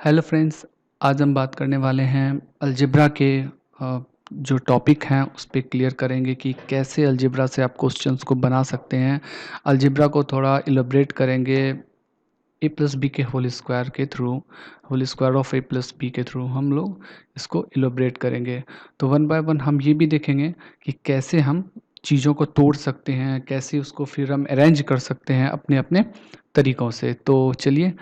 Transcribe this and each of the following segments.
Hello friends. आज हम बात करने वाले हैं अलजेब्रा के जो टॉपिक हैं उस पे क्लियर करेंगे कि कैसे अलजेब्रा से आप क्वेश्चंस को बना सकते हैं। अलजेब्रा को थोड़ा इलेबरेट करेंगे ए प्लस बी के होल स्क्वायर के थ्रू, whole square of a plus B के थ्रू हम लोग इसको इलेबरेट करेंगे। तो वन बाय वन हम ये भी देखेंगे कि कैसे हम चीज़ों को तोड़ सकते हैं, कैसे उसको फिर हम अरेंज कर सकते हैं अपने अपने तरीक़ों से। तो चलिए,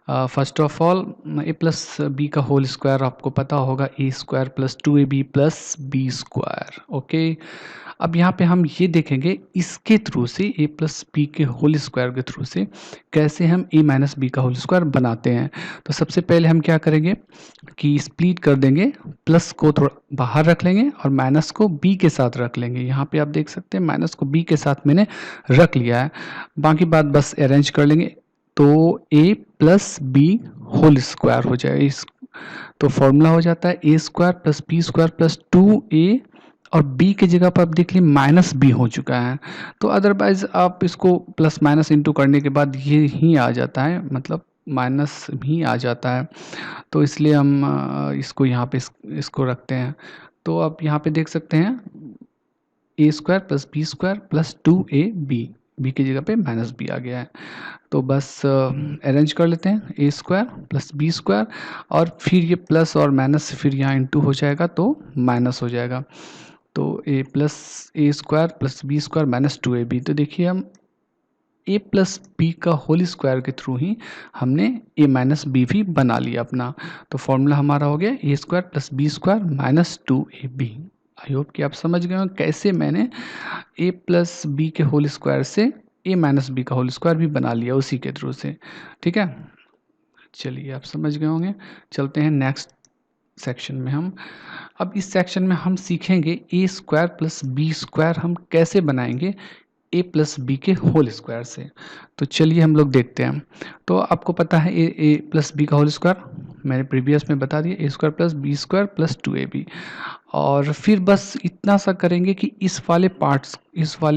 first of all A plus B का होल स्क्वायर आपको पता होगा, A square plus 2ab plus B square. Okay, अब यहाँ पे हम ये देखेंगे इसके थ्रू से ए प्लस बी के होल स्क्वायर के थ्रू से कैसे हम ए माइनस बी का होल स्क्वायर बनाते हैं। तो सबसे पहले हम क्या करेंगे कि स्प्लिट कर देंगे, प्लस को थोड़ा बाहर रख लेंगे और माइनस को बी के साथ रख लेंगे। यहाँ पे आप देख सकते हैं माइनस को बी के साथ मैंने रख लिया है, बाकी बात बस अरेंज कर लेंगे। तो ए प्लस बी होल स्क्वायर हो जाएगा इस, तो फॉर्मूला हो जाता है ए square plus B square plus 2a, और b की जगह पर आप देख लीजिए माइनस बी हो चुका है। तो अदरवाइज आप इसको प्लस माइनस इंटू करने के बाद ये ही आ जाता है, मतलब माइनस भी आ जाता है। तो इसलिए हम इसको यहाँ पे इसको रखते हैं। तो आप यहाँ पे देख सकते हैं A square plus B square plus 2ab, B की जगह पे माइनस बी आ गया है। तो बस अरेंज कर लेते हैं, A square plus B square और फिर ये प्लस और माइनस फिर यहाँ इंटू हो जाएगा तो माइनस हो जाएगा। तो ए plus A square plus B square minus 2ab। तो देखिए हम ए प्लस बी का होल स्क्वायर के थ्रू ही हमने ए माइनस बी भी बना लिया अपना। तो फॉर्मूला हमारा हो गया ए square plus B square minus 2ab। I hope कि आप समझ गए हो कैसे मैंने ए प्लस बी के होल स्क्वायर से ए माइनस बी का होल स्क्वायर भी बना लिया उसी के थ्रू से। ठीक है, चलिए आप समझ गए होंगे। चलते हैं नेक्स्ट सेक्शन में। हम अब इस सेक्शन में हम सीखेंगे ए स्क्वायर प्लस बी स्क्वायर हम कैसे बनाएंगे ए प्लस बी के होल स्क्वायर से। तो चलिए हम लोग देखते हैं। तो आपको पता है ए प्लस बी का होल स्क्वायर मैंने प्रीवियस में बता दिया, A square plus B square plus 2ab। और फिर बस इतना सा करेंगे कि इस वाले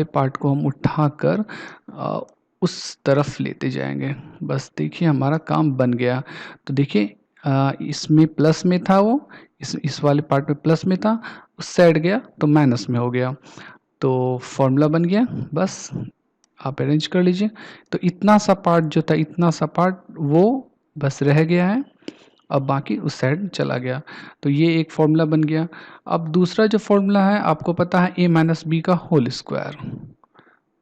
पार्ट को हम उठाकर उस तरफ लेते जाएंगे। बस देखिए हमारा काम बन गया। तो देखिए इसमें प्लस में था, वो इस वाले पार्ट में प्लस में था, उस साइड गया तो माइनस में हो गया। तो फॉर्मूला बन गया, बस आप अरेंज कर लीजिए। तो इतना सा पार्ट जो था, इतना सा पार्ट वो बस रह गया है, अब बाकी उस साइड चला गया। तो ये एक फॉर्मूला बन गया। अब दूसरा जो फॉर्मूला है आपको पता है ए माइनस बी का होल स्क्वायर,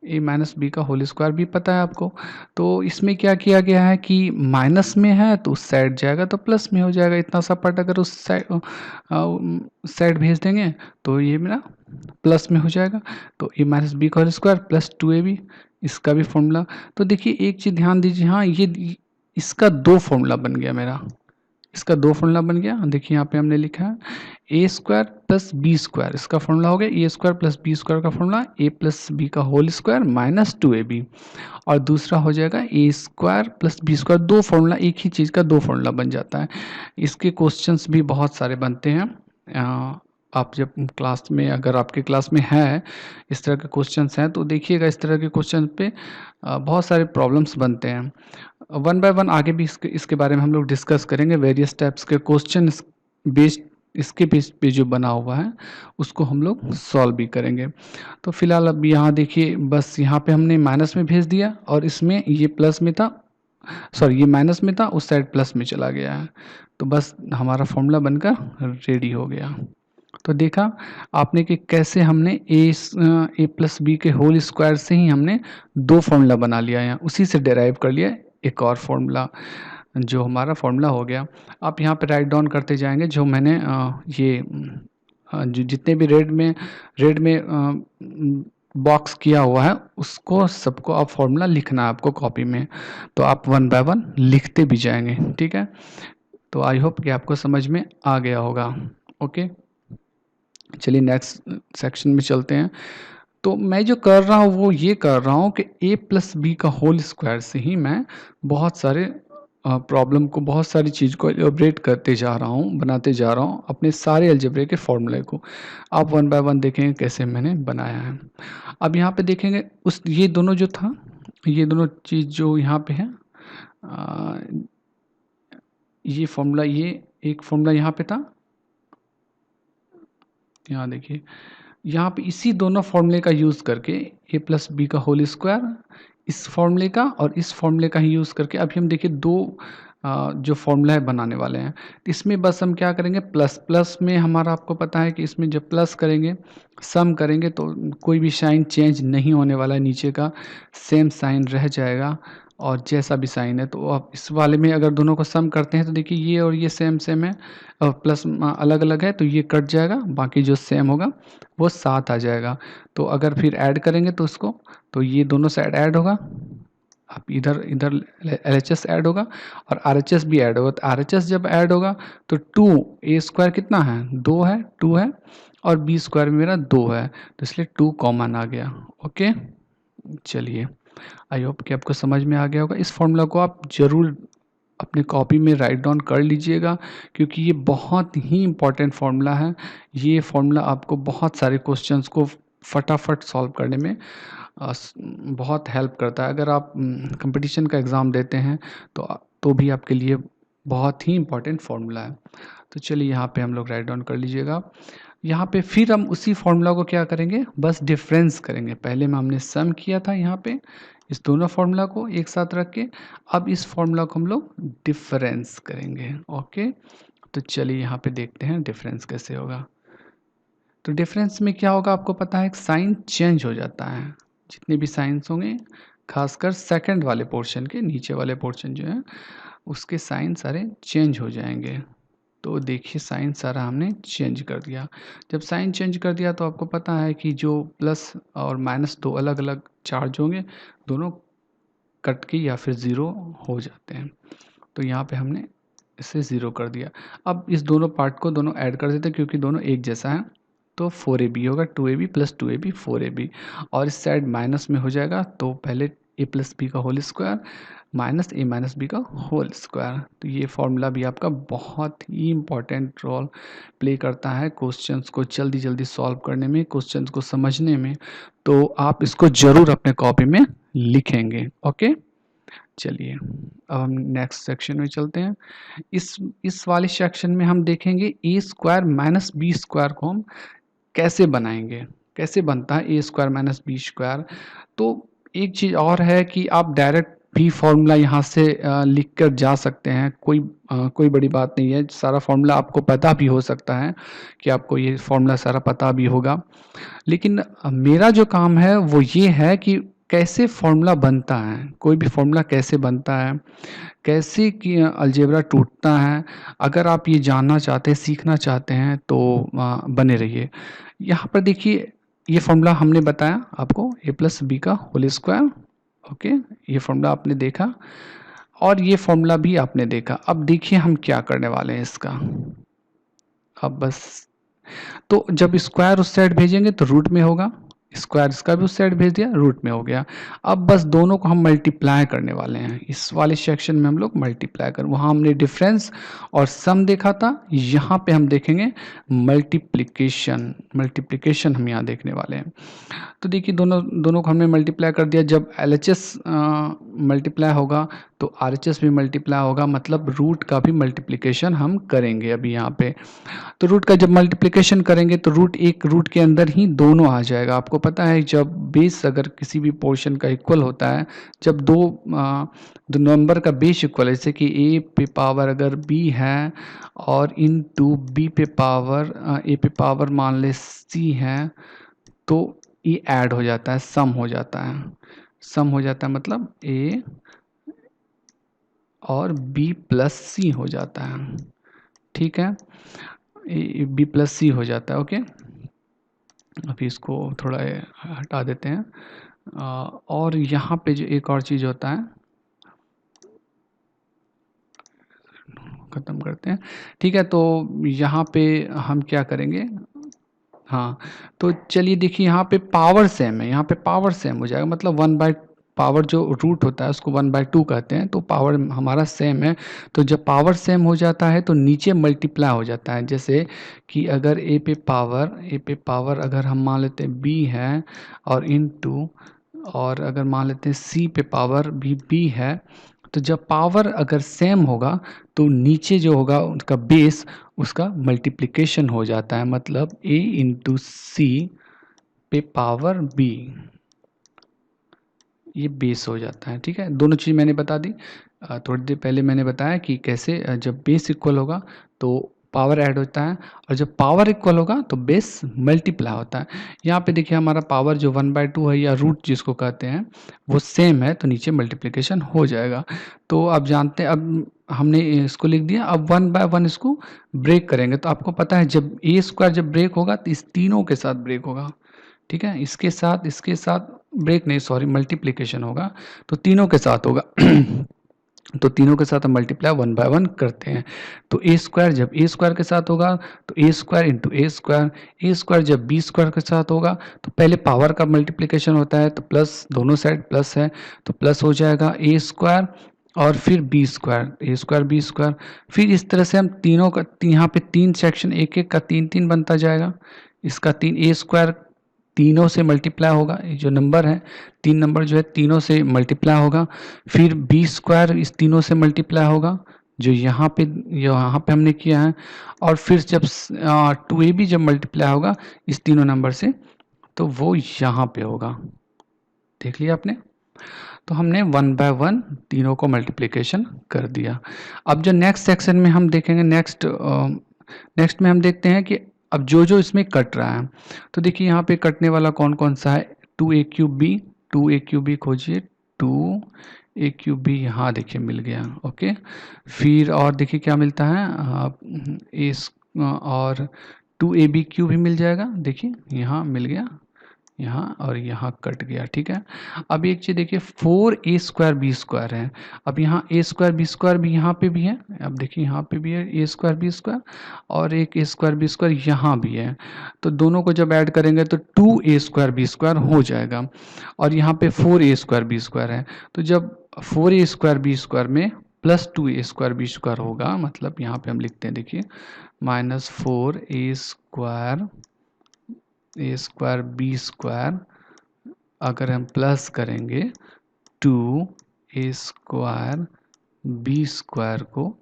ए माइनस बी का होल स्क्वायर भी पता है आपको। तो इसमें क्या किया गया है कि माइनस में है तो उस साइड जाएगा तो प्लस में हो जाएगा। इतना सा पार्ट अगर उस साइड भेज देंगे तो ये मेरा प्लस में हो जाएगा। तो ए माइनस बी का होल स्क्वायर प्लस 2ab, इसका भी फॉर्मूला। तो देखिए एक चीज़ ध्यान दीजिए, हाँ ये इसका दो फॉर्मूला बन गया मेरा, इसका दो फॉर्मूला बन गया। देखिए यहाँ पे हमने लिखा है ए स्क्वायर प्लस बी स्क्वायर, इसका फॉर्मूला हो गया ए स्क्वायर प्लस बी स्क्वायर का फॉर्मूला ए प्लस बी का होल स्क्वायर माइनस 2ab, और दूसरा हो जाएगा ए स्क्वायर प्लस बी स्क्वायर। दो फॉर्मूला, एक ही चीज़ का दो फॉर्मूला बन जाता है। इसके क्वेश्चंस भी बहुत सारे बनते हैं। आप जब क्लास में, अगर आपके क्लास में है इस तरह के क्वेश्चंस हैं तो देखिएगा, इस तरह के क्वेश्चन पे बहुत सारे प्रॉब्लम्स बनते हैं। वन बाय वन आगे भी इसके बारे में हम लोग डिस्कस करेंगे। वेरियस टाइप्स के क्वेश्चन बेस्ड, इसके बेस पे जो बना हुआ है उसको हम लोग सॉल्व भी करेंगे। तो फिलहाल अब यहाँ देखिए, बस यहाँ पे हमने माइनस में भेज दिया और इसमें ये प्लस में था, सॉरी ये माइनस में था, उस साइड प्लस में चला गया है। तो बस हमारा फॉर्मूला बनकर रेडी हो गया। तो देखा आपने कि कैसे हमने ए प्लस बी के होल स्क्वायर से ही हमने दो फॉर्मूला बना लिया है, उसी से डिराइव कर लिया एक और फॉर्मूला, जो हमारा फॉर्मूला हो गया। आप यहाँ पे राइट डाउन करते जाएंगे जो मैंने ये जो जितने भी रेड में बॉक्स किया हुआ है उसको सबको आप फॉर्मूला लिखना है आपको कॉपी में। तो आप वन बाय वन लिखते भी जाएंगे, ठीक है। तो आई होप कि आपको समझ में आ गया होगा। ओके, चलिए नेक्स्ट सेक्शन में चलते हैं। तो मैं जो कर रहा हूँ वो ये कर रहा हूँ कि ए प्लस बी का होल स्क्वायर से ही मैं बहुत सारे प्रॉब्लम को, बहुत सारी चीज़ को एलोबरेट करते जा रहा हूँ, बनाते जा रहा हूँ अपने सारे अलजेब्रे के फॉर्मूले को। आप वन बाय वन देखेंगे कैसे मैंने बनाया है। अब यहाँ पे देखेंगे उस ये दोनों जो था, ये दोनों चीज़ जो यहाँ पे है, ये फॉर्मूला, ये एक फॉर्मूला यहाँ पे था, यहाँ देखिए, यहाँ पे इसी दोनों फॉर्मूले का यूज़ करके ए प्लस बी का होल स्क्वायर, इस फॉर्मूले का और इस फॉर्मूले का ही यूज़ करके अभी हम देखिए दो जो फॉर्मूला है बनाने वाले हैं। तो इसमें बस हम क्या करेंगे, प्लस प्लस में हमारा आपको पता है कि इसमें जब प्लस करेंगे, सम करेंगे तो कोई भी साइन चेंज नहीं होने वाला है, नीचे का सेम साइन रह जाएगा और जैसा भी साइन है। तो आप इस वाले में अगर दोनों को सम करते हैं तो देखिए ये और ये सेम सेम है और प्लस अलग अलग है तो ये कट जाएगा, बाकी जो सेम होगा वो 7 आ जाएगा। तो अगर फिर ऐड करेंगे तो उसको, तो ये दोनों साइड ऐड होगा, अब इधर इधर LHS ऐड होगा और RHS भी ऐड होगा। तो RHS जब ऐड होगा तो 2 ए स्क्वायर कितना है, 2 है, 2 है और बी स्क्वायर में मेरा 2 है, तो इसलिए 2 कॉमन आ गया। ओके, चलिए, आई होप कि आपको समझ में आ गया होगा। इस फॉर्मूला को आप ज़रूर अपने कॉपी में राइट डाउन कर लीजिएगा क्योंकि ये बहुत ही इम्पॉर्टेंट फार्मूला है। ये फार्मूला आपको बहुत सारे क्वेश्चंस को फटाफट सॉल्व करने में बहुत हेल्प करता है। अगर आप कंपटीशन का एग्ज़ाम देते हैं तो भी आपके लिए बहुत ही इम्पॉर्टेंट फार्मूला है। तो चलिए यहाँ पे हम लोग राइट डाउन कर लीजिएगा। यहाँ पे फिर हम उसी फार्मूला को क्या करेंगे, बस डिफरेंस करेंगे। पहले में हमने सम किया था यहाँ पे इस दोनों फार्मूला को एक साथ रख के, अब इस फार्मूला को हम लोग डिफरेंस करेंगे। ओके, तो चलिए यहाँ पे देखते हैं डिफरेंस कैसे होगा। तो डिफरेंस में क्या होगा आपको पता है, साइन चेंज हो जाता है। जितने भी साइंस होंगे, खासकर सेकंड वाले पोर्शन के नीचे वाले पोर्शन जो है उसके साइन सारे चेंज हो जाएंगे। तो देखिए साइन सारा हमने चेंज कर दिया। जब साइन चेंज कर दिया तो आपको पता है कि जो प्लस और माइनस दो अलग अलग चार्ज होंगे, दोनों कट के या फिर ज़ीरो हो जाते हैं। तो यहाँ पे हमने इसे ज़ीरो कर दिया। अब इस दोनों पार्ट को दोनों ऐड कर देते हैं क्योंकि दोनों एक जैसा है। तो 4ab होगा, 2ab प्लस 2ab 4ab, और इस साइड माइनस में हो जाएगा तो पहले a प्लस बी का whole square minus a minus B का होल स्क्वायर। तो ये फॉर्मूला भी आपका बहुत ही इम्पॉर्टेंट रोल प्ले करता है क्वेश्चंस को जल्दी जल्दी सॉल्व करने में, क्वेश्चंस को समझने में। तो आप इसको ज़रूर अपने कॉपी में लिखेंगे। ओके, चलिए अब हम नेक्स्ट सेक्शन में चलते हैं। इस वाले सेक्शन में हम देखेंगे ए स्क्वायर माइनस बी स्क्वायर को हम कैसे बनाएंगे, कैसे बनता है ए स्क्वायर माइनस बी स्क्वायर। तो एक चीज़ और है कि आप डायरेक्ट भी फॉर्मूला यहाँ से लिख कर जा सकते हैं, कोई बड़ी बात नहीं है। सारा फॉर्मूला आपको पता भी हो सकता है कि आपको ये फॉर्मूला सारा पता भी होगा, लेकिन मेरा जो काम है वो ये है कि कैसे फॉर्मूला बनता है, कोई भी फॉर्मूला कैसे बनता है, कैसे कि अलजेब्रा टूटता है। अगर आप ये जानना चाहते हैं, सीखना चाहते हैं तो बने रहिए। यहाँ पर देखिए ये फॉर्मूला हमने बताया आपको, ए प्लस बी का होल स्क्वायर। ओके, ये फॉर्मूला आपने देखा और ये फॉर्मूला भी आपने देखा। अब देखिए हम क्या करने वाले हैं इसका। अब बस, तो जब स्क्वायर उस साइड भेजेंगे तो रूट में होगा, स्क्वायर इसका भी उस साइड भेज दिया, रूट में हो गया। अब बस दोनों को हम मल्टीप्लाई करने वाले हैं। इस वाले सेक्शन में हम लोग मल्टीप्लाई कर, वहाँ हमने डिफरेंस और सम देखा था, यहाँ पे हम देखेंगे मल्टीप्लिकेशन। मल्टीप्लिकेशन हम यहाँ देखने वाले हैं। तो देखिए दोनों दोनों को हमने मल्टीप्लाई कर दिया। जब LHS मल्टीप्लाई होगा तो RHS भी मल्टीप्लाई होगा, मतलब रूट का भी मल्टीप्लिकेशन हम करेंगे अभी यहाँ पे। तो रूट का जब मल्टीप्लिकेशन करेंगे तो एक रूट के अंदर ही दोनों आ जाएगा। आपको पता है जब बेस अगर किसी भी पोर्शन का इक्वल होता है, जब दो नंबर का बेस इक्वल है, जैसे कि a पे पावर अगर b है और इनटू b पे पावर a पे पावर मान ले c है, तो ये ऐड हो जाता है, सम हो जाता है। सम हो जाता है मतलब a और b प्लस सी हो जाता है। ठीक है, बी प्लस सी हो जाता है। ओके, अभी इसको थोड़ा हटा देते हैं। और यहाँ पे जो एक और चीज़ होता है, ख़त्म करते हैं। ठीक है, तो यहाँ पे हम क्या करेंगे, हाँ, तो चलिए देखिए यहाँ पे पावर सेम है, यहाँ पे पावर सेम हो जाएगा, मतलब 1/, पावर जो रूट होता है उसको 1/2 कहते हैं, तो पावर हमारा सेम है। तो जब पावर सेम हो जाता है तो नीचे मल्टीप्लाई हो जाता है। जैसे कि अगर ए पे पावर अगर हम मान लेते हैं b है और इनटू, और अगर मान लेते हैं c पे पावर भी b है, तो जब पावर अगर सेम होगा तो नीचे जो होगा उसका बेस उसका मल्टीप्लिकेशन हो जाता है, मतलब a इंटू सी पे पावर b, ये बेस हो जाता है। ठीक है, दोनों चीज़ मैंने बता दी। थोड़ी देर पहले मैंने बताया कि कैसे जब बेस इक्वल होगा तो पावर ऐड होता है, और जब पावर इक्वल होगा तो बेस मल्टीप्लाई होता है। यहाँ पे देखिए हमारा पावर जो 1/2 है या रूट जिसको कहते हैं वो सेम है, तो नीचे मल्टीप्लिकेशन हो जाएगा। तो आप जानते हैं, अब हमने इसको लिख दिया, अब 1/1 इसको ब्रेक करेंगे तो आपको पता है जब ए स्क्वायर जब ब्रेक होगा तो इस तीनों के साथ ब्रेक होगा। ठीक है, इसके साथ ब्रेक नहीं, सॉरी, मल्टीप्लिकेशन होगा, तो तीनों के साथ होगा। तो तीनों के साथ हम मल्टीप्लाई 1/1 करते हैं। तो ए स्क्वायर जब ए स्क्वायर के साथ होगा तो a square into A square जब बी स्क्वायर के साथ होगा तो पहले पावर का मल्टीप्लिकेशन होता है, तो प्लस, दोनों साइड प्लस है तो प्लस हो जाएगा ए स्क्वायर, और फिर B square, a square B square. फिर इस तरह से हम तीनों का, यहाँ पे 3 सेक्शन एक एक का 3 बनता जाएगा। इसका 3 ए स्क्वायर तीनों से मल्टीप्लाई होगा, ये जो नंबर है 3 नंबर जो है तीनों से मल्टीप्लाई होगा। फिर बी स्क्वायर इस तीनों से मल्टीप्लाई होगा जो यहाँ पे हमने किया है। और फिर जब 2ab जब मल्टीप्लाई होगा इस तीनों नंबर से तो वो यहाँ पे होगा। देख लिया आपने, तो हमने 1/1 तीनों को मल्टीप्लिकेशन कर दिया। अब जो नेक्स्ट सेक्शन में हम देखेंगे, नेक्स्ट में हम देखते हैं कि अब जो जो इसमें कट रहा है, तो देखिए यहाँ पे कटने वाला कौन कौन सा है, 2a³ खोजिए, 2a³ यहाँ देखिए मिल गया। ओके, फिर और देखिए क्या मिलता है, इस और 2ab³ भी मिल जाएगा, देखिए यहाँ मिल गया, यहाँ और यहाँ कट गया। ठीक है, अब एक चीज़ देखिए 4a² है। अब यहाँ a² भी यहाँ पे भी है, अब देखिए यहाँ पे भी है a² और एक a² यहाँ भी है, तो दोनों को जब ऐड करेंगे तो 2a² हो जाएगा। और यहाँ पे 4a² है, तो जब 4a² में प्लस 2a² होगा, मतलब यहाँ पे हम लिखते हैं देखिए -4a² अगर हम प्लस करेंगे 2a² को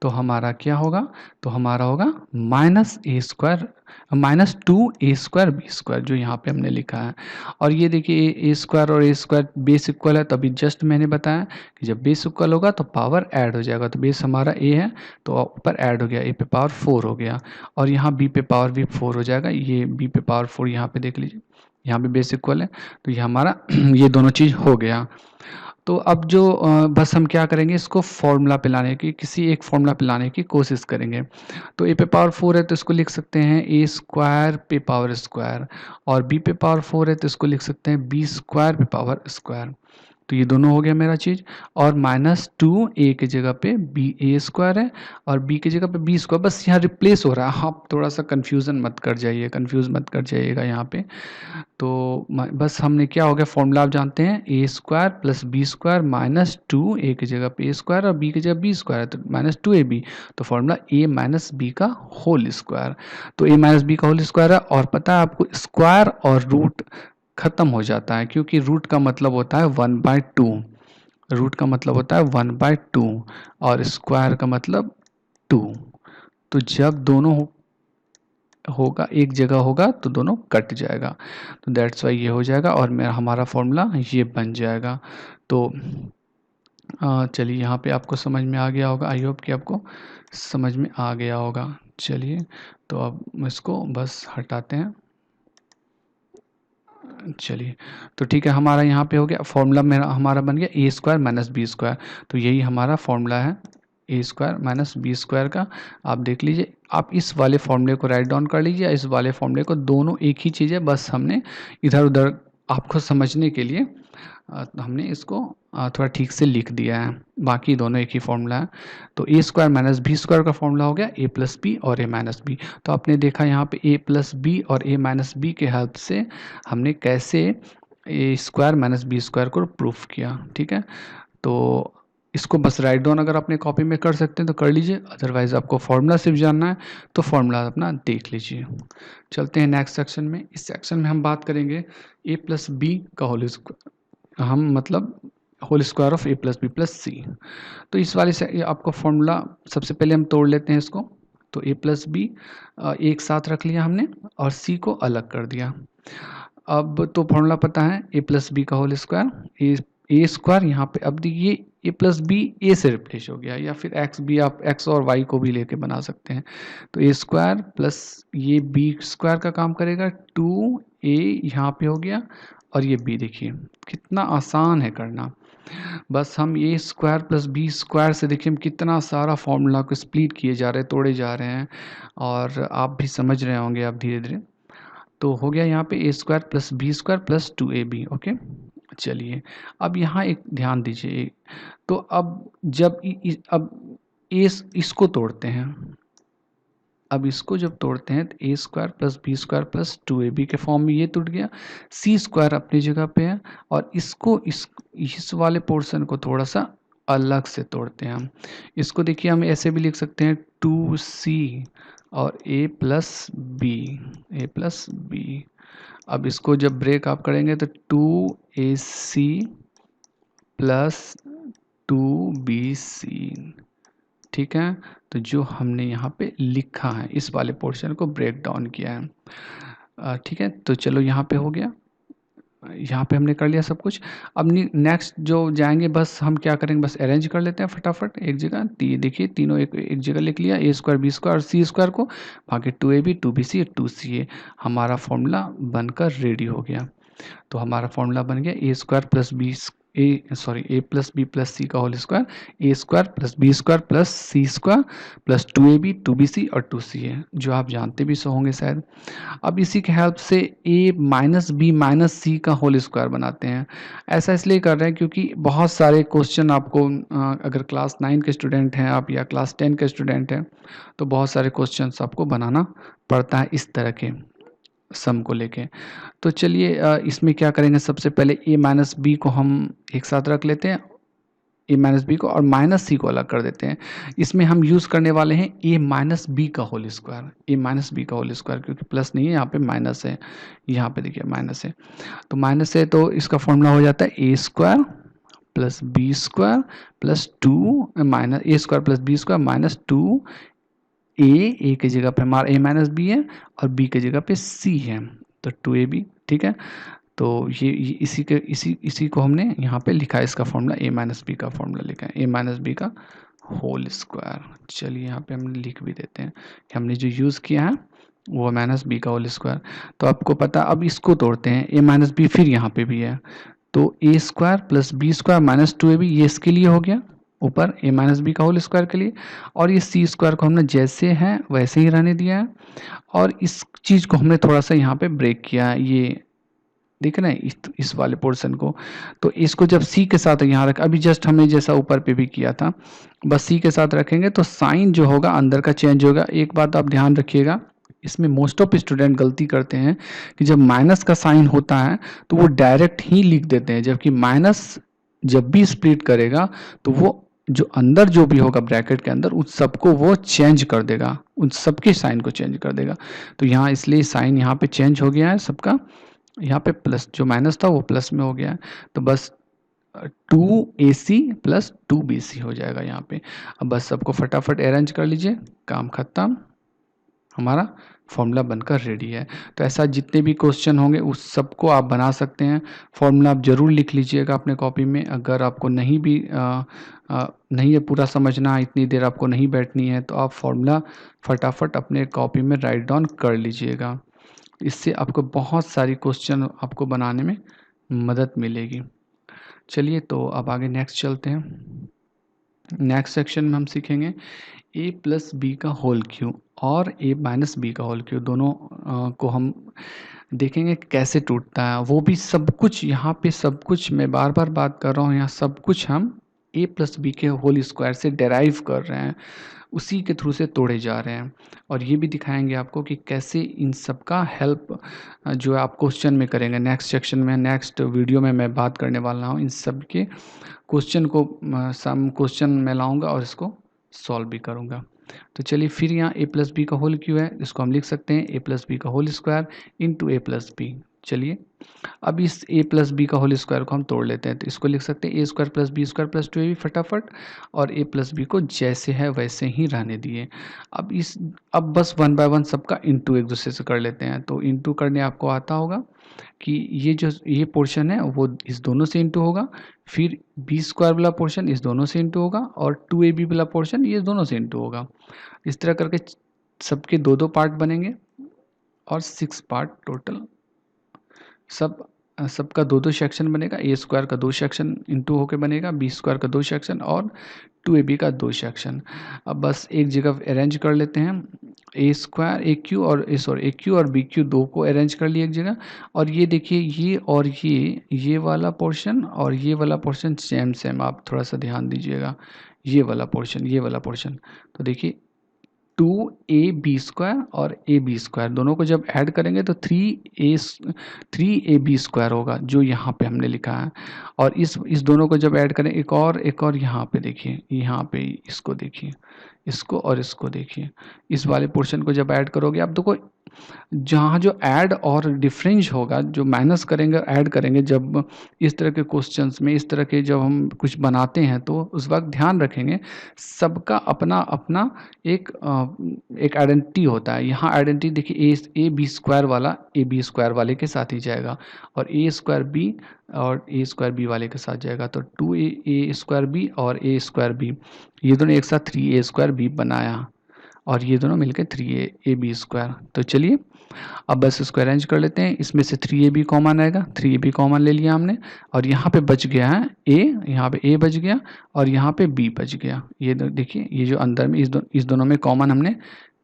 तो हमारा क्या होगा, तो हमारा होगा -2a² जो यहाँ पे हमने लिखा है। और ये देखिए a² और a² बेस इक्वल है, तो अभी जस्ट मैंने बताया कि जब बेस इक्वल होगा तो पावर ऐड हो जाएगा। तो बेस हमारा a है तो ऊपर ऐड हो गया, a पे पावर 4 हो गया, और यहाँ b पे पावर भी 4 हो जाएगा, ये b पे पावर 4 यहाँ पे देख लीजिए, यहाँ पे बेस इक्वल है, तो ये हमारा ये दोनों चीज़ हो गया। तो अब जो बस हम क्या करेंगे, इसको फॉर्मूला पे लाने की, किसी एक फॉर्मूला पे लाने की कोशिश करेंगे। तो a पे पावर 4 है तो इसको लिख सकते हैं a² पे पावर स्क्वायर, और b पे पावर 4 है तो इसको लिख सकते हैं b² पे पावर स्क्वायर। तो ये दोनों हो गया मेरा चीज़, और -2 a की जगह पे a² है और b की जगह पे b², बस यहाँ रिप्लेस हो रहा है। आप थोड़ा सा कंफ्यूज मत कर जाइएगा यहाँ पे। तो बस हमने क्या हो गया, फॉर्मूला आप जानते हैं, a² प्लस b² -2 a की जगह पे a² और b की जगह b² है तो -2ab, तो फॉर्मूला a माइनस बी का होल स्क्वायर। तो a माइनस बी का होल स्क्वायर है, और पता है आपको स्क्वायर और रूट खत्म हो जाता है, क्योंकि रूट का मतलब होता है 1/2, रूट का मतलब होता है 1/2 और स्क्वायर का मतलब 2। तो जब दोनों होगा एक जगह होगा तो दोनों कट जाएगा, तो दैट्स वाई ये हो जाएगा और मेरा हमारा फॉर्मूला ये बन जाएगा। तो चलिए यहाँ पे आपको समझ में आ गया होगा, आई होप कि आपको समझ में आ गया होगा। चलिए तो अब इसको बस हटाते हैं। चलिए तो ठीक है, हमारा यहाँ पे हो गया फॉर्मूला, मेरा हमारा बन गया a² माइनस b², तो यही हमारा फॉर्मूला है a² माइनस b² का। आप देख लीजिए, आप इस वाले फॉर्मूले को राइट डाउन कर लीजिए, इस वाले फॉर्मूले को, दोनों एक ही चीज़ है, बस हमने इधर उधर आपको समझने के लिए हमने इसको थोड़ा ठीक से लिख दिया है, बाकी दोनों एक ही फॉर्मूला है। तो a² माइनस b² का फॉर्मूला हो गया a प्लस बी और a माइनस बी। तो आपने देखा यहाँ पे a प्लस बी और a माइनस बी के हेल्प से हमने कैसे a² माइनस b² को प्रूफ किया। ठीक है, तो इसको बस राइट डाउन अगर अपने कॉपी में कर सकते हैं तो कर लीजिए, अदरवाइज आपको फॉर्मूला सिर्फ जानना है तो फॉर्मूला अपना देख लीजिए। चलते हैं नेक्स्ट सेक्शन में। इस सेक्शन में हम बात करेंगे a प्लस बी का होल स्क्वायर, हम मतलब whole square of a plus b plus c. तो इस वाले से ये आपको फॉर्मूला सबसे पहले हम तोड़ लेते हैं इसको। तो ए प्लस बी एक साथ रख लिया हमने और सी को अलग कर दिया। अब तो फॉर्मूला पता है ए प्लस बी का होल स्क्वायर, ए स्क्वायर यहाँ पे अब देखिए ए प्लस बी ए से रिप्लेस हो गया, या फिर एक्स भी आप एक्स और वाई को भी लेके बना सकते हैं। तो ए स्क्वायर प्लस ये बी स्क्वायर का काम करेगा, 2a यहाँ पे हो गया और ये b, देखिए कितना आसान है करना। बस हम ए स्क्वायर प्लस बी स्क्वायर से देखिए हम कितना सारा फॉर्मूला को स्प्लिट किए जा रहे हैं, तोड़े जा रहे हैं, और आप भी समझ रहे होंगे अब धीरे धीरे। तो हो गया यहाँ पे a square plus B square plus 2ab। Okay, चलिए अब यहाँ एक ध्यान दीजिए। तो अब जब अब इसको तोड़ते हैं, अब इसको जब तोड़ते हैं तो a square plus B square plus 2ab के फॉर्म में ये टूट गया, सी स्क्वायर अपनी जगह पे है, और इसको इस वाले पोर्शन को थोड़ा सा अलग से तोड़ते हैं हम। इसको देखिए हम ऐसे भी लिख सकते हैं 2c और a प्लस बी। अब इसको जब ब्रेक आप करेंगे तो 2ac प्लस 2bc, ठीक है। तो जो हमने यहाँ पे लिखा है इस वाले पोर्शन को ब्रेक डाउन किया है, ठीक है। तो चलो यहाँ पे हो गया, यहाँ पे हमने कर लिया सब कुछ। अब नेक्स्ट जो जाएंगे, बस हम क्या करेंगे, बस अरेंज कर लेते हैं फटाफट एक जगह। देखिए तीनों एक जगह लिख लिया, ए स्क्वायर बी स्क्वायर और सी स्क्वायर को, बाकी 2ab 2bc और 2ca हमारा फॉर्मूला बनकर रेडी हो गया। तो हमारा फॉर्मूला बन गया ए square plus a plus b plus c का whole square, a square plus B square plus c square plus 2ab 2bc और 2ca, जो आप जानते भी सो होंगे शायद। अब इसी के हेल्प से ए माइनस बी माइनस सी का होल स्क्वायर बनाते हैं। ऐसा इसलिए कर रहे हैं क्योंकि बहुत सारे क्वेश्चन आपको, अगर क्लास 9 के स्टूडेंट हैं आप या क्लास 10 के स्टूडेंट हैं, तो बहुत सारे क्वेश्चन आपको बनाना पड़ता है इस तरह के सम को लेके। तो चलिए इसमें क्या करेंगे, सबसे पहले a माइनस बी को हम एक साथ रख लेते हैं, a माइनस बी को, और माइनस सी को अलग कर देते हैं। इसमें हम यूज़ करने वाले हैं a माइनस बी का whole square, a minus B का होल स्क्वायर, क्योंकि प्लस नहीं है यहाँ पे, माइनस है, यहाँ पे देखिए माइनस है। तो माइनस है तो इसका फॉर्मूला हो जाता है a square plus B square plus 2 minus a square plus B square minus 2 a की जगह पे हमारा a माइनस बी है और b की जगह पे c है, तो 2ab, ठीक है। तो ये इसी को हमने यहाँ पे लिखा है, इसका फॉर्मूला a माइनस बी का फॉर्मूला लिखा है, a माइनस बी का होल स्क्वायर। चलिए यहाँ पे हम लिख भी देते हैं कि हमने जो यूज़ किया है वो माइनस बी का होल स्क्वायर। तो आपको पता, अब इसको तोड़ते हैं, a माइनस बी फिर यहाँ पे भी है, तो a square plus B square minus 2ab ये इसके लिए हो गया ऊपर, a माइनस बी का होल स्क्वायर के लिए, और ये सी स्क्वायर को हमने जैसे है वैसे ही रहने दिया है, और इस चीज़ को हमने थोड़ा सा यहाँ पे ब्रेक किया है, ये देख रहे हैं इस वाले पोर्शन को। तो इसको जब सी के साथ यहाँ रख, अभी जस्ट हमने जैसा ऊपर पे भी किया था, बस सी के साथ रखेंगे तो साइन जो होगा अंदर का चेंज होगा। एक बात आप ध्यान रखिएगा, इसमें मोस्ट ऑफ स्टूडेंट गलती करते हैं कि जब माइनस का साइन होता है तो वो डायरेक्ट ही लिख देते हैं, जबकि माइनस जब भी स्प्लिट करेगा तो वो जो अंदर जो भी होगा ब्रैकेट के अंदर उन सबको वो चेंज कर देगा, उन सबके साइन को चेंज कर देगा। तो यहाँ इसलिए साइन यहाँ पे चेंज हो गया है सबका, यहाँ पे प्लस जो माइनस था वो प्लस में हो गया है, तो बस 2ac प्लस 2bc हो जाएगा यहाँ पे। अब बस सबको फटाफट अरेंज कर लीजिए, काम खत्म, हमारा फॉर्मूला बनकर रेडी है। तो ऐसा जितने भी क्वेश्चन होंगे उस सबको आप बना सकते हैं। फॉर्मूला आप ज़रूर लिख लीजिएगा अपने कॉपी में, अगर आपको नहीं है पूरा समझना, इतनी देर आपको नहीं बैठनी है, तो आप फॉर्मूला फटाफट अपने कॉपी में राइट डाउन कर लीजिएगा। इससे आपको बहुत सारी क्वेश्चन आपको बनाने में मदद मिलेगी। चलिए तो अब आगे नेक्स्ट चलते हैं। नेक्स्ट सेक्शन में हम सीखेंगे a प्लस बी का होल क्यूब और a माइनस बी का होल क्यूब, दोनों को हम देखेंगे कैसे टूटता है। वो भी सब कुछ यहाँ पे, सब कुछ मैं बार बार बात कर रहा हूँ, यहाँ सब कुछ हम a प्लस बी के होल स्क्वायर से डेराइव कर रहे हैं, उसी के थ्रू से तोड़े जा रहे हैं। और ये भी दिखाएंगे आपको कि कैसे इन सब का हेल्प जो आप क्वेश्चन में करेंगे। नेक्स्ट सेक्शन में, नेक्स्ट वीडियो में मैं बात करने वाला हूँ इन सब के क्वेश्चन को, सम क्वेश्चन मैं लाऊंगा और इसको सॉल्व भी करूंगा। तो चलिए फिर यहाँ a प्लस बी का होल क्यों है, इसको हम लिख सकते हैं a प्लस बी का whole square into a plus b. चलिए अब इस a प्लस बी का होल स्क्वायर को हम तोड़ लेते हैं, तो इसको लिख सकते हैं a square plus B square plus 2ab फटाफट, और a प्लस बी को जैसे है वैसे ही रहने दिए। अब बस 1 बाय 1 सबका इंटू एक दूसरे से कर लेते हैं। तो इंटू करने आपको आता होगा कि ये पोर्शन है वो इस दोनों से इंटू होगा, फिर बी स्क्वायर वाला पोर्शन इस दोनों से इंटू होगा, और 2ab वाला पोर्शन ये दोनों से इंटू होगा। इस तरह करके सबके 2-2 पार्ट बनेंगे और 6 पार्ट टोटल। सबका 2-2 सेक्शन बनेगा। ए स्क्वायर का 2 सेक्शन इंटू होके बनेगा, बी स्क्वायर का 2 सेक्शन और 2ab का 2 सेक्शन। अब बस एक जगह अरेंज कर लेते हैं। ए स्क्वायर ए क्यू और बी क्यू दो को अरेंज कर लिए एक जगह, और ये देखिए ये और ये वाला पोर्शन और ये वाला पोर्शन सेम आप थोड़ा सा ध्यान दीजिएगा। ये वाला पोर्शन तो देखिए 2ab स्क्वायर और ab स्क्वायर दोनों को जब ऐड करेंगे तो 3ab स्क्वायर होगा, जो यहाँ पे हमने लिखा है। और इस दोनों को जब ऐड करें एक और यहाँ पे देखिए, यहाँ पे इसको देखिए, इसको और इसको देखिए, इस वाले पोर्शन को जब ऐड करोगे आप देखो, जहाँ जो ऐड और डिफरेंस होगा, जो माइनस करेंगे ऐड करेंगे, जब इस तरह के क्वेश्चंस में इस तरह के जब हम कुछ बनाते हैं तो उस वक्त ध्यान रखेंगे सबका अपना अपना एक आइडेंटिटी होता है। यहाँ आइडेंटिटी देखिए ए बी स्क्वायर वाला ए बी स्क्वायर वाले के साथ ही जाएगा, और ए स्क्वायर बी और ए स्क्वायर बी वाले के साथ जाएगा। तो 2a स्क्वायर बी और ए स्क्वायर बी ये दोनों एक साथ 3a स्क्वायर बी बनाया, और ये दोनों मिलकर 3ab स्क्वायर। तो चलिए अब बस इसको अरेंज कर लेते हैं। इसमें से 3ab कॉमन आएगा, 3ab कॉमन ले लिया हमने, और यहाँ पे बच गया है a, यहाँ पे a बच गया और यहाँ पे b बच गया। ये देखिए ये जो अंदर में इस दोनों में कॉमन हमने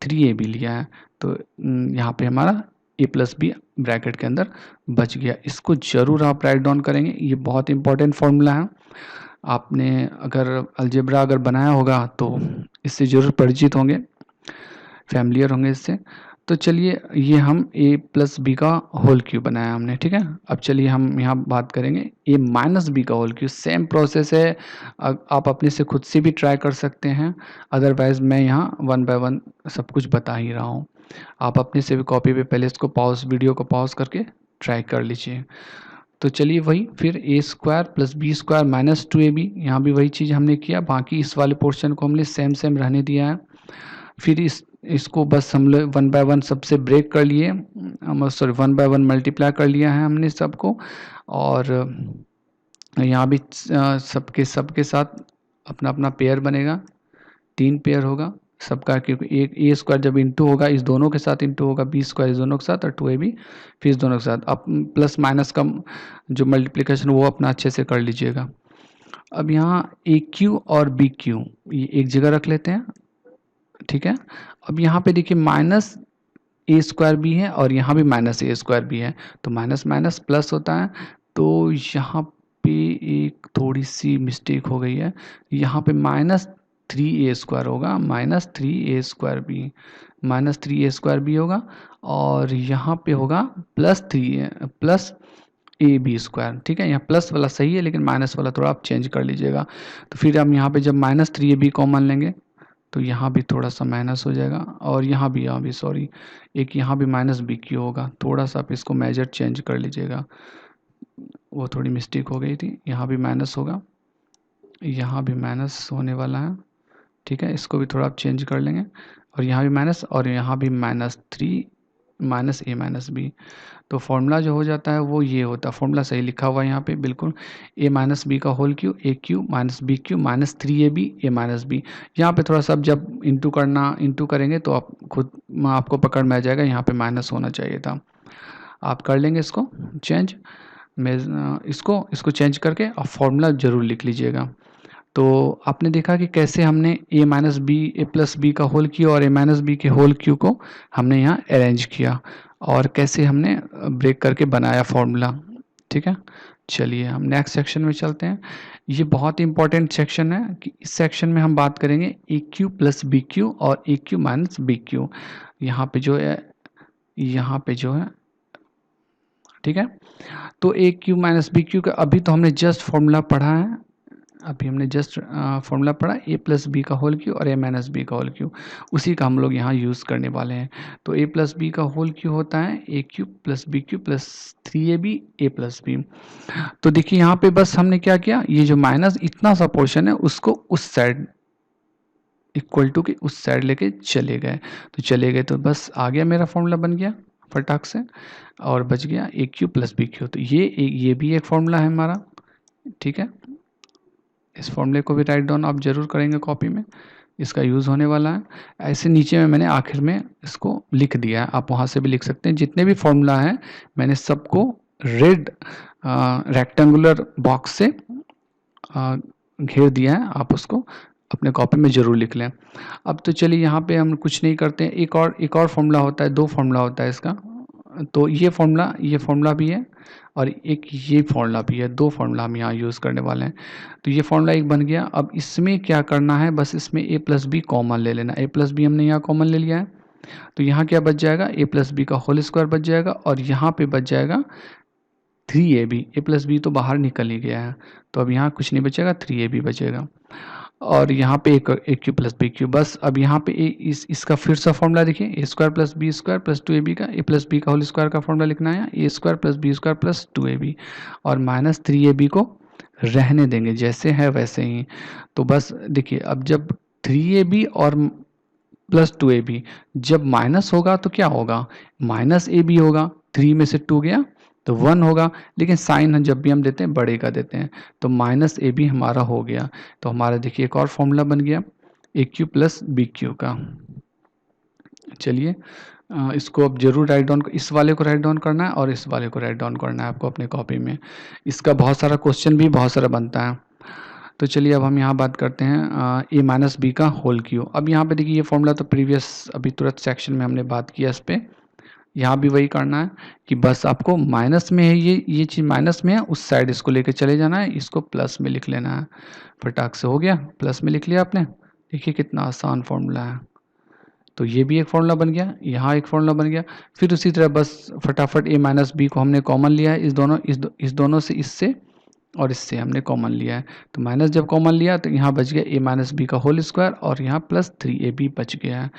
3ab लिया है, तो यहाँ पे हमारा a प्लस बी ब्रैकेट के अंदर बच गया। इसको जरूर आप राइट डाउन करेंगे, ये बहुत इंपॉर्टेंट फॉर्मूला है। आपने अगर अलजेब्रा अगर बनाया होगा तो इससे जरूर परिचित होंगे, फैमिलियर होंगे इससे। तो चलिए ये हम a प्लस बी का होल क्यूब बनाया हमने, ठीक है। अब चलिए हम यहाँ बात करेंगे a माइनस बी का होल क्यूब। सेम प्रोसेस है, आप अपने से खुद से भी ट्राई कर सकते हैं, अदरवाइज मैं यहाँ 1 बाय 1 सब कुछ बता ही रहा हूँ। आप अपने से भी कॉपी पे पहले इसको वीडियो को पॉज करके ट्राई कर लीजिए। तो चलिए वही फिर a square plus B square minus 2ab, यहाँ भी वही चीज़ हमने किया, बाकी इस वाले पोर्शन को हमने सेम रहने दिया है। फिर इसको बस हम लोग 1 बाय 1 सबसे ब्रेक कर लिए, 1 बाय 1 मल्टीप्लाई कर लिया है हमने सबको, और यहाँ भी सबके साथ अपना अपना पेयर बनेगा, 3 पेयर होगा सबका, क्योंकि एक ए स्क्वायर जब इंटू होगा इस दोनों के साथ इंटू होगा, बी स्क्वायर इस दोनों के साथ, और 2ab फिर इस दोनों के साथ। अब प्लस माइनस का जो मल्टीप्लिकेशन वो अपना अच्छे से कर लीजिएगा। अब यहाँ ए क्यू और बी क्यू ये एक जगह रख लेते हैं, ठीक है। अब यहाँ पे देखिए माइनस ए स्क्वायर भी है और यहाँ भी माइनस ए स्क्वायर भी है, तो माइनस माइनस प्लस होता है। तो यहाँ पे एक थोड़ी सी मिस्टेक हो गई है, यहाँ पे -3a स्क्वायर होगा, -3a स्क्वायर भी होगा, और यहाँ पे होगा प्लस ए बी स्क्वायर, ठीक है। यहाँ प्लस वाला सही है लेकिन माइनस वाला थोड़ा आप चेंज कर लीजिएगा। तो फिर हम यहाँ पे जब -3ab कॉमन लेंगे तो यहाँ भी थोड़ा सा माइनस हो जाएगा, और यहाँ भी सॉरी, एक यहाँ भी माइनस बी क्यू होगा, थोड़ा सा आप इसको मेजर चेंज कर लीजिएगा, वो थोड़ी मिस्टेक हो गई थी। यहाँ भी माइनस होगा, यहाँ भी माइनस होने वाला है, ठीक है। इसको भी थोड़ा आप चेंज कर लेंगे, और यहाँ भी माइनस और यहाँ भी -3 -a -b। तो फॉर्मूला जो हो जाता है वो ये होता है, फॉर्मूला सही लिखा हुआ है यहाँ पे बिल्कुल, a माइनस बी का whole cube, a cube minus b cube minus 3ab a minus b. यहाँ पे थोड़ा सा जब इंटू करेंगे तो आप खुद आपको पकड़ में आ जाएगा, यहाँ पे माइनस होना चाहिए था। आप कर लेंगे इसको चेंज, मैं इसको चेंज करके आप फॉर्मूला ज़रूर लिख लीजिएगा। तो आपने देखा कि कैसे हमने a minus b a plus B का होल क्यू और a माइनस बी के होल क्यू को हमने यहाँ अरेंज किया, और कैसे हमने ब्रेक करके बनाया फॉर्मूला, ठीक है। चलिए हम नेक्स्ट सेक्शन में चलते हैं। ये बहुत ही इंपॉर्टेंट सेक्शन है कि इस सेक्शन में हम बात करेंगे ए क्यू प्लस बी क्यू और ए क्यू माइनस बी क्यू। यहाँ पे जो है ठीक है। तो ए क्यू माइनस बी क्यू का अभी तो हमने जस्ट फॉर्मूला पढ़ा है, अभी हमने जस्ट फॉर्मूला पढ़ा ए प्लस बी का होल क्यू और ए माइनस बी का होल क्यू, उसी का हम लोग यहाँ यूज़ करने वाले हैं। तो ए प्लस बी का होल क्यू होता है a cube plus b cube plus 3ab a plus b. तो देखिए यहाँ पे बस हमने क्या किया, ये जो माइनस इतना सा पोर्शन है उसको उस साइड इक्वल टू के उस साइड लेके चले गए, तो चले गए तो बस आ गया मेरा फॉर्मूला बन गया फटाक से, और बच गया ए क्यू प्लस बी क्यू। तो ये भी एक फॉर्मूला है हमारा, ठीक है। इस फॉर्मूले को भी राइट डाउन आप जरूर करेंगे कॉपी में, इसका यूज़ होने वाला है। ऐसे नीचे में मैंने आखिर में इसको लिख दिया है, आप वहाँ से भी लिख सकते हैं। जितने भी फॉर्मूला हैं मैंने सबको रेड रेक्टेंगुलर बॉक्स से घेर दिया है, आप उसको अपने कॉपी में ज़रूर लिख लें। अब तो चलिए यहाँ पे हम कुछ नहीं करते हैं, एक और फॉर्मूला होता है, दो फॉर्मूला होता है इसका। तो ये फॉर्मूला भी है और एक ये फॉर्मूला भी है, दो फॉर्मूला हम यहाँ यूज़ करने वाले हैं। तो ये फॉर्मूला एक बन गया। अब इसमें क्या करना है, बस इसमें ए प्लस बी कॉमन ले लेना। ए प्लस बी हमने यहाँ कॉमन ले लिया है, तो यहाँ क्या बच जाएगा, ए प्लस बी का होल स्क्वायर बच जाएगा और यहाँ पे बच जाएगा 3ab। ए प्लस बी तो बाहर निकल ही गया है, तो अब यहाँ कुछ नहीं बचेगा, 3ab बचेगा। और यहाँ पे a cube plus b cube, बस अब यहाँ पे इसका फिर से फॉर्मूला देखिए, a square plus B square plus 2ab का ए प्लस बी का होल स्क्वायर का फॉर्मूला लिखना है, ए square plus B square plus 2ab, और माइनस 3ab को रहने देंगे जैसे है वैसे ही। तो बस देखिए अब जब 3ab और प्लस 2ab जब माइनस होगा तो क्या होगा, माइनस ab होगा, 3 में से 2 गया तो 1 होगा, लेकिन साइन जब भी हम देते हैं बड़े का देते हैं, तो माइनस ए बी हमारा हो गया। तो हमारा देखिए एक और फॉर्मूला बन गया ए क्यू प्लस बी क्यू का। चलिए इसको अब जरूर राइट डाउन, इस वाले को राइट डाउन करना है और इस वाले को राइट डाउन करना है आपको अपने कॉपी में। इसका बहुत सारा क्वेश्चन भी बहुत सारा बनता है। तो चलिए अब हम यहाँ बात करते हैं ए माइनस बी का होल क्यू। अब यहाँ पे देखिए ये फॉर्मूला तो प्रीवियस अभी तुरंत सेक्शन में हमने बात किया इस पर, यहाँ भी वही करना है कि बस आपको माइनस में है, ये चीज़ माइनस में है, उस साइड इसको लेके चले जाना है, इसको प्लस में लिख लेना है। फटाक से हो गया, प्लस में लिख लिया आपने। देखिए कितना आसान फॉर्मूला है। तो ये भी एक फॉर्मूला बन गया, यहाँ एक फॉर्मूला बन गया। फिर उसी तरह बस फटाफट ए माइनस बी को हमने कॉमन लिया है, इस दोनों से, इससे और इससे हमने कॉमन लिया है। तो माइनस जब कॉमन लिया तो यहाँ बच गया ए माइनस बी का होल स्क्वायर और यहाँ प्लस 3ab बच गया है।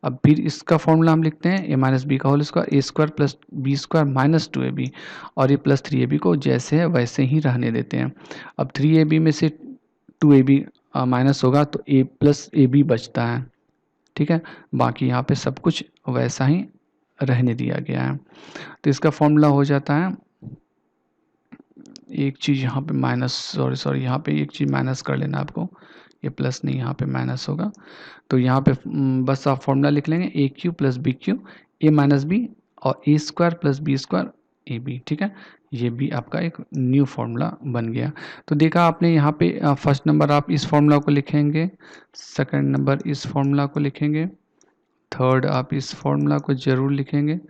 अब फिर इसका फॉर्मूला हम लिखते हैं ए माइनस बी का whole square a square plus B square minus 2ab, और ये प्लस 3ab को जैसे है वैसे ही रहने देते हैं। अब 3ab में से 2ab माइनस होगा तो a प्लस ab बचता है, ठीक है। बाकी यहाँ पे सब कुछ वैसा ही रहने दिया गया है। तो इसका फॉर्मूला हो जाता है, एक चीज़ यहाँ पे माइनस, सॉरी यहाँ पे एक चीज़ माइनस कर लेना आपको, ये प्लस नहीं यहाँ पे माइनस होगा। तो यहाँ पे बस आप फॉर्मूला लिख लेंगे a cube plus b cube a minus b और a square plus B square a b, ठीक है। ये भी आपका एक न्यू फार्मूला बन गया। तो देखा आपने यहाँ पे फर्स्ट नंबर आप इस फार्मूला को लिखेंगे, सेकंड नंबर इस फार्मूला को लिखेंगे, थर्ड आप इस फार्मूला को ज़रूर लिखेंगे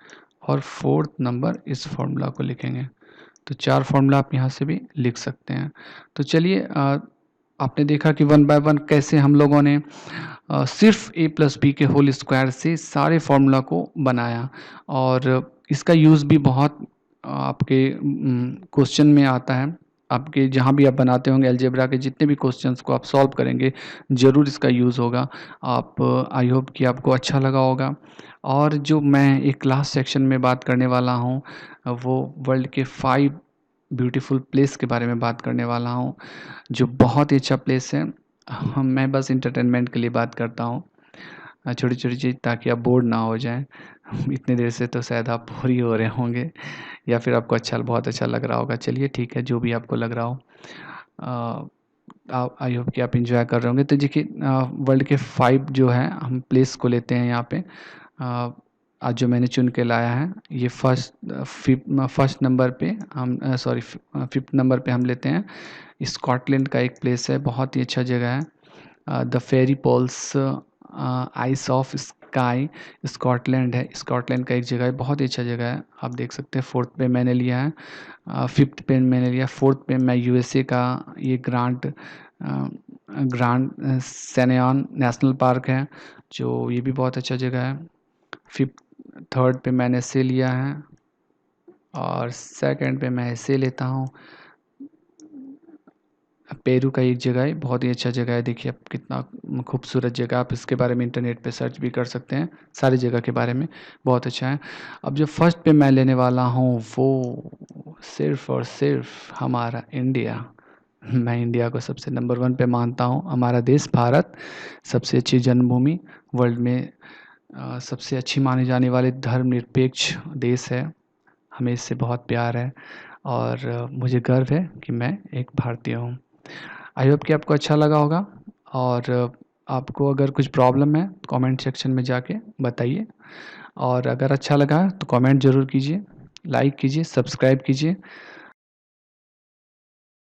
और फोर्थ नंबर इस फार्मूला को लिखेंगे। तो 4 फार्मूला आप यहाँ से भी लिख सकते हैं। तो चलिए आपने देखा कि वन बाय वन कैसे हम लोगों ने सिर्फ ए प्लस बी के होल स्क्वायर से सारे फार्मूला को बनाया, और इसका यूज़ भी बहुत आपके क्वेश्चन में आता है। आपके जहाँ भी आप बनाते होंगे अलजेब्रा के जितने भी क्वेश्चंस को आप सॉल्व करेंगे ज़रूर इसका यूज़ होगा। आप आई होप कि आपको अच्छा लगा होगा। और जो मैं एक लास्ट सेक्शन में बात करने वाला हूँ वो वर्ल्ड के 5 ब्यूटीफुल प्लेस के बारे में बात करने वाला हूँ, जो बहुत ही अच्छा प्लेस है। मैं बस इंटरटेनमेंट के लिए बात करता हूँ, छोटी छोटी चीज़, ताकि आप बोर ना हो जाएं। इतने देर से तो शायद आप बोर ही हो रहे होंगे, या फिर आपको बहुत अच्छा लग रहा होगा। चलिए ठीक है, जो भी आपको लग रहा हो, आई होप कि आप इंजॉय कर रहे होंगे। तो देखिए वर्ल्ड के 5 जो है हम प्लेस को लेते हैं यहाँ पे। आज जो मैंने चुन के लाया है ये फर्स्ट नंबर पे हम फिफ्थ नंबर पे हम लेते हैं स्कॉटलैंड का एक प्लेस है, बहुत ही अच्छा जगह है। The Fairy Pools Isle of Skye, Scotland है। स्कॉटलैंड का एक जगह है, बहुत ही अच्छा जगह है, आप देख सकते हैं। फोर्थ पे मैंने लिया है, फिफ्थ पे मैंने लिया, फोर्थ पे मैं यूएसए का ये ग्रांड सैनियन नेशनल पार्क है, जो ये भी बहुत अच्छा जगह है। थर्ड पे मैंने से लिया है और सेकंड पे मैं ऐसे लेता हूँ। 4th पे मैंने यूएसए का ग्रांड सैनियन नेशनल पार्क है, जो ये भी बहुत अच्छा जगह है। 5th पे मैंने से लिया है और सेकंड पे मैं ऐसे लिया है। 4th पे मैंने से लिया है और सेकंड पे मैं ऐसे लेता हूँ। 5th पे मैंने से लिया है और सेकंड पे मैं ऐसे लेता हूँ। पेरू का एक जगह है, बहुत ही अच्छा जगह है। देखिए आप कितना खूबसूरत जगह, आप इसके बारे में इंटरनेट पे सर्च भी कर सकते हैं, सारी जगह के बारे में, बहुत अच्छा है। अब जो फर्स्ट पे मैं लेने वाला हूँ वो सिर्फ़ और सिर्फ़ हमारा इंडिया। मैं इंडिया को सबसे नंबर 1 पे मानता हूँ। हमारा देश भारत सबसे अच्छी जन्मभूमि, वर्ल्ड में सबसे अच्छी मानी जाने वाली धर्मनिरपेक्ष देश है। हमें इससे बहुत प्यार है और मुझे गर्व है कि मैं एक भारतीय हूँ। आई होप कि आपको अच्छा लगा होगा और आपको अगर कुछ प्रॉब्लम है तो कमेंट सेक्शन में जाके बताइए और अगर अच्छा लगा तो कमेंट ज़रूर कीजिए, लाइक कीजिए, सब्सक्राइब कीजिए